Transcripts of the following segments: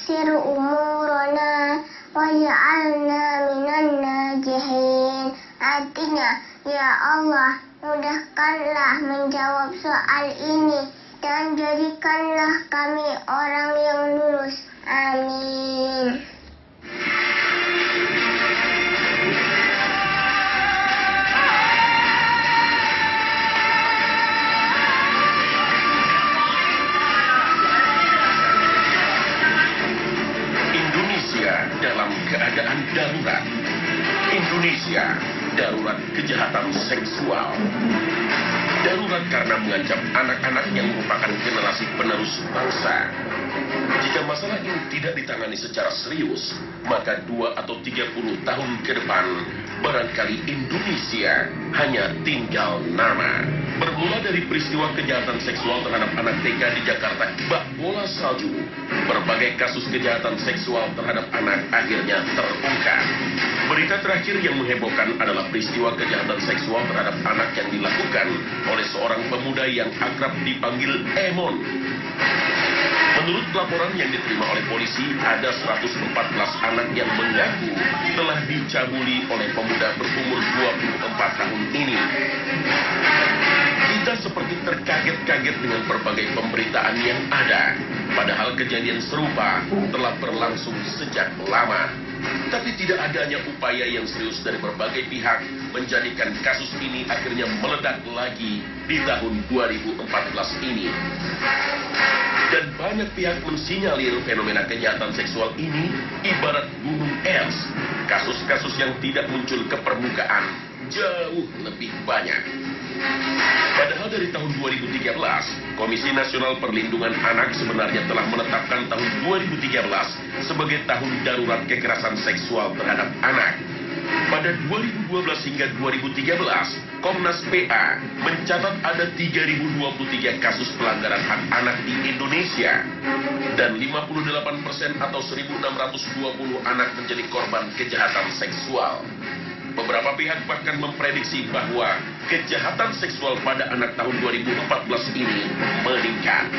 ويسر أمورنا waj'alna minan najihin. Artinya, ya Allah, mudahkanlah menjawab soal ini dan jadikanlah kami orang yang lulus. Amin. Dalam keadaan darurat. Indonesia darurat kejahatan seksual. Darurat karena mengancam anak-anak yang merupakan generasi penerus bangsa. Jika masalah ini tidak ditangani secara serius, maka 2 atau 30 tahun ke depan, barangkali Indonesia hanya tinggal nama. Bermula dari peristiwa kejahatan seksual terhadap anak TK di Jakarta, bak bola salju, berbagai kasus kejahatan seksual terhadap anak akhirnya terungkap. Berita terakhir yang menghebohkan adalah peristiwa kejahatan seksual terhadap anak yang dilakukan oleh seorang pemuda yang akrab dipanggil Emon. Menurut laporan yang diterima oleh polisi, ada 114 anak yang mengaku telah dicabuli oleh pemuda berumur 24 tahun ini. Kita seperti terkaget-kaget dengan berbagai pemberitaan yang ada. Padahal kejadian serupa telah berlangsung sejak lama. Tapi tidak adanya upaya yang serius dari berbagai pihak menjadikan kasus ini akhirnya meledak lagi di tahun 2014 ini. Dan banyak pihak mensinyalir fenomena kejahatan seksual ini ibarat gunung es. Kasus-kasus yang tidak muncul ke permukaan jauh lebih banyak. Padahal dari tahun 2013, Komisi Nasional Perlindungan Anak sebenarnya telah menetapkan tahun 2013 sebagai tahun darurat kekerasan seksual terhadap anak. Pada 2012 hingga 2013, Komnas PA mencatat ada 3.023 kasus pelanggaran hak anak di Indonesia. Dan 58% atau 1.620 anak menjadi korban kejahatan seksual. Beberapa pihak bahkan memprediksi bahwa kejahatan seksual pada anak tahun 2014 ini meningkat.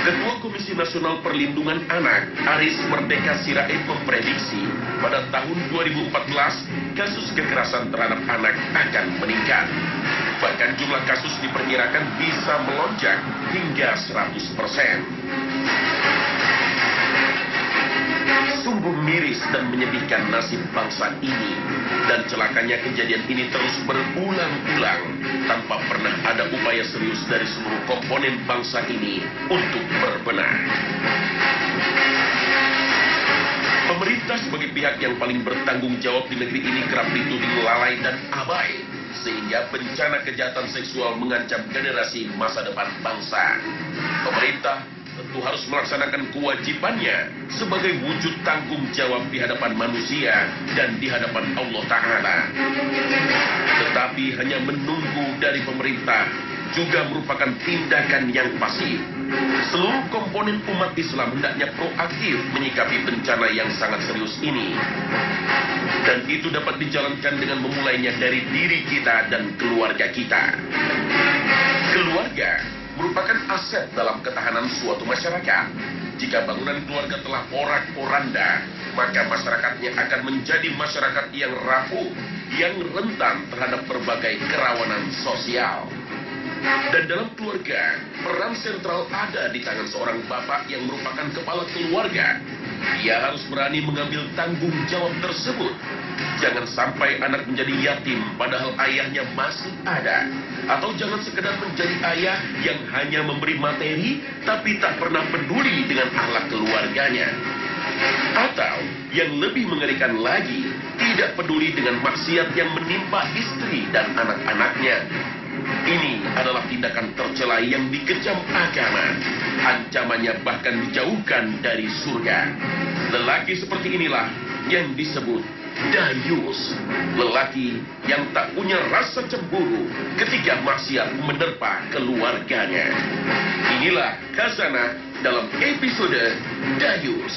Ketua Komisi Nasional Perlindungan Anak, Aris Merdeka Sirait memprediksi pada tahun 2014 kasus kekerasan terhadap anak akan meningkat. Bahkan jumlah kasus diperkirakan bisa melonjak hingga 100%. Sungguh miris dan menyedihkan nasib bangsa ini. Dan celakanya kejadian ini terus berulang-ulang tanpa pernah ada upaya serius dari seluruh komponen bangsa ini untuk berbenah. Pemerintah sebagai pihak yang paling bertanggung jawab di negeri ini kerap dituding lalai dan abai, sehingga bencana kejahatan seksual mengancam generasi masa depan bangsa. Pemerintah tentu harus melaksanakan kewajibannya sebagai wujud tanggung jawab di hadapan manusia dan di hadapan Allah Ta'ala. Tetapi hanya menunggu dari pemerintah juga merupakan tindakan yang pasif. Seluruh komponen umat Islam hendaknya proaktif menyikapi bencana yang sangat serius ini. Dan itu dapat dijalankan dengan memulainya dari diri kita dan keluarga kita. Keluarga merupakan aset dalam ketahanan suatu masyarakat. Jika bangunan keluarga telah porak-poranda, maka masyarakatnya akan menjadi masyarakat yang rapuh, yang rentan terhadap berbagai kerawanan sosial. Dan dalam keluarga, peran sentral ada di tangan seorang bapak yang merupakan kepala keluarga. Dia harus berani mengambil tanggung jawab tersebut. Jangan sampai anak menjadi yatim padahal ayahnya masih ada. Atau jangan sekedar menjadi ayah yang hanya memberi materi tapi tak pernah peduli dengan akhlak keluarganya. Atau yang lebih mengerikan lagi, tidak peduli dengan maksiat yang menimpa istri dan anak-anaknya. Ini adalah tindakan tercela yang dikecam agama. Ancamannya bahkan dijauhkan dari surga. Lelaki seperti inilah yang disebut dayus. Lelaki yang tak punya rasa cemburu ketika maksiat menerpa keluarganya. Inilah Khazanah dalam episode Dayus.